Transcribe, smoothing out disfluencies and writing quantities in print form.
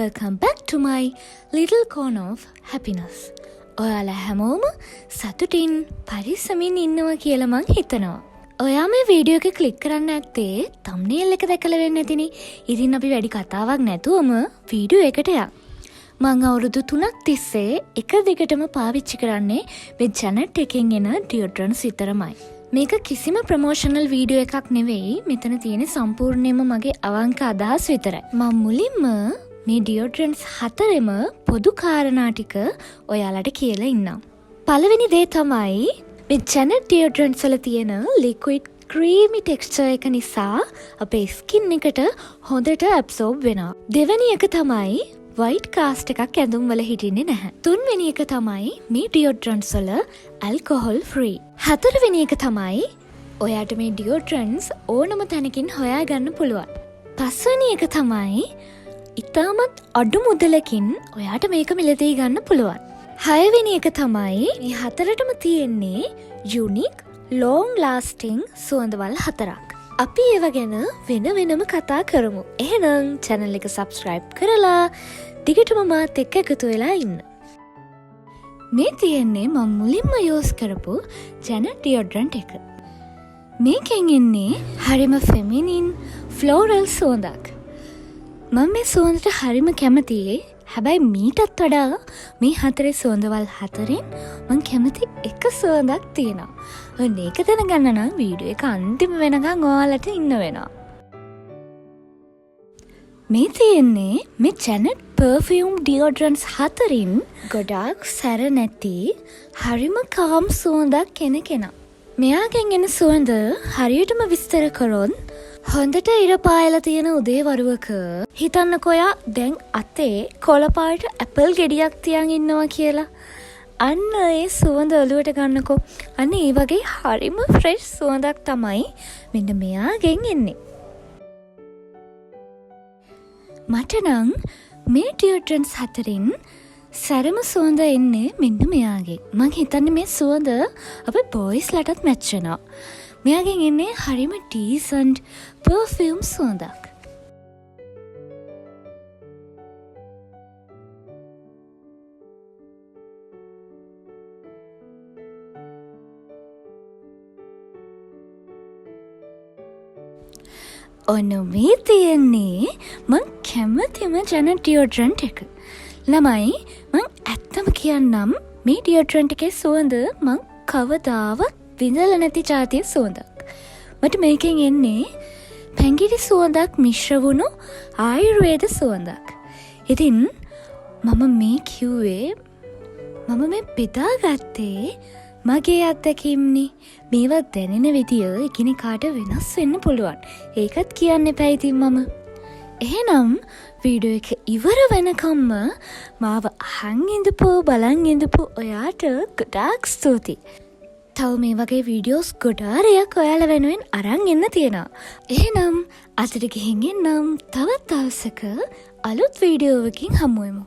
welcome back to my little corner of happiness. ඔයාලා හැමෝම සතුටින් පරිස්සමින් ඉන්නවා කියලා මං හිතනවා. ඔයා මේ වීඩියෝ එක ක්ලික් කරන්න නැත්තේ thumbnail එක දැකලා වෙන්න ඇතිනේ. ඉතින් අපි වැඩි කතාවක් නැතුවම වීඩියෝ එකට යමු. මං අවුරුදු 3ක් තිස්සේ එක දිගටම පාවිච්චි කරන්නේ මේ ජැනට් එකෙන් එන ඩියෝඩරන්ට්ස් විතරමයි. මේක කිසිම ප්‍රමෝෂනල් වීඩියෝ එකක් නෙවෙයි. මෙතන තියෙන සම්පූර්ණයෙන්ම මගේ අවංක අදහස් විතරයි. මම මුලින්ම මේ ඩියෝඩරන්ට්ස් හතරෙම පොදු කාරණා ටික ඔයාලට කියලා ඉන්නම්. පළවෙනි දේ තමයි මේ ජැනට් ඩියෝඩරන්ට්ස් වල තියෙන ලික්විඩ් ක්‍රීමි ටෙක්ස්චර් එක නිසා අපේ ස්කින් එකට හොඳට ඇබ්සෝබ් වෙනවා. දෙවෙනි එක තමයි වයිට් කාස්ට් එකක් ඇඳුම් වල හිටින්නේ නැහැ. තුන්වෙනි එක තමයි මේ ඩියෝඩරන්ට්ස් වල ඇල්කොහොල් ෆ්‍රී. හතරවෙනි එක තමයි ඔයාට මේ ඩියෝඩරන්ට්ස් ඕනම තැනකින් හොයාගන්න පුළුවන්. පස්වෙනි එක තමයි ඉතාමත් අඩු මුදලකින් ඔයාට මේක මිලදී ගන්න පුළුවන්. හයවෙනි එක තමයි මේ හතරටම තියෙන්නේ යුනික් ලෝං ලාස්ටිං සුවඳවල් හතරක්. අපි ඒව ගැන වෙනම කතා කරමු. එහෙනම් channel එක subscribe කරලා දිගටම මාත් එක්ක එකතු වෙලා ඉන්න. මේ තියෙන්නේ මම මුලින්ම යූස් කරපු ජැනට් ඩියෝඩරන්ට් එක. මේකෙන් එන්නේ හරිම ෆෙමිනින් ෆ්ලෝරල් සුවඳක්. මම මේ සුවඳට හරිම කැමතියි. හැබැයි මීටත් වඩා මේ හතරේ සුවඳවල් හතරෙන් මං කැමති එක සුවඳක් තියෙනවා. ඔන්න ඒක දැනගන්න නම් වීඩියෝ එක අන්තිම වෙනකන් ඔයාලට ඉන්න වෙනවා. මේ තියෙන්නේ මේ ජැනට් පර්ෆියුම් ඩියෝඩරන්ට්ස් හතරින් ගොඩාක් සැර නැති හරිම කාම් සුවඳක් එන කෙනා. මෙයාගෙන් එන සුවඳ හරියටම විස්තර කරොත් හොඳට ඉර පායලා තියෙන උදේවරුවක හිතන්නකෝ ඔයා දැන් අතේ කොළපාට ඇපල් ගෙඩියක් තියන් ඉන්නවා කියලා. අන්න ඒ සුවඳ ඔලුවට ගන්නකෝ. අන්න ඒ වගේ හරිම ෆ්‍රෙෂ් සුවඳක් තමයි මෙන්න මෙයාගෙන් එන්නේ. මට නම් මේ ඩියෝඩරන්ට්ස් හතරින් සැරම සුවඳ එන්නේ මෙන්න මෙයාගෙන්. මං හිතන්නේ මේ සුවඳ අපේ බොයිස්ලටත් මැච් වෙනවා. මෙයාගෙන් එන්නේ හරිම ඩීසන්ට් පර්ෆියුම් සුවඳක්. ඔන්න මේ තියෙන්නේ මං කැමතිම ජැනට් ඩියෝඩරන්ට් එක. ළමයි මං ඇත්තම කියන්නම් මේ ඩියෝඩරන්ට් එකේ සුවඳ මං කවදාවත් විඳලා නැති ජාතිය සුවඳක්. මට මේකෙන් එන්නේ පැංගිරි සුවඳක් මිශ්‍ර වුණු ආයුර්වේද සුවඳක්. ඉතින් මම මේ කිව්වේ මම මේ බෙදාගත්තේ මගේ අත්දැකීම්නේ. මේවා දැනෙන විදිය එකිනෙකාට වෙනස් වෙන්න පුළුවන්. ඒකත් කියන්න එපා ඉතින් මම. එහෙනම් වීඩියෝ එක ඉවර වෙනකම්ම මාව අහන් ඉඳපු බලන් ඉඳපු ඔයාට ගොඩාක් ස්තුතියි. තව මේ වගේ වීඩියෝස් ගොඩාරයක් ඔයාලා වෙනුවෙන් අරන් එන්න තියෙනවා. එහෙනම් අදට ගිහින් එන්නම් තවත් දවසක අලුත් වීඩියෝවකින් හමුවෙමු.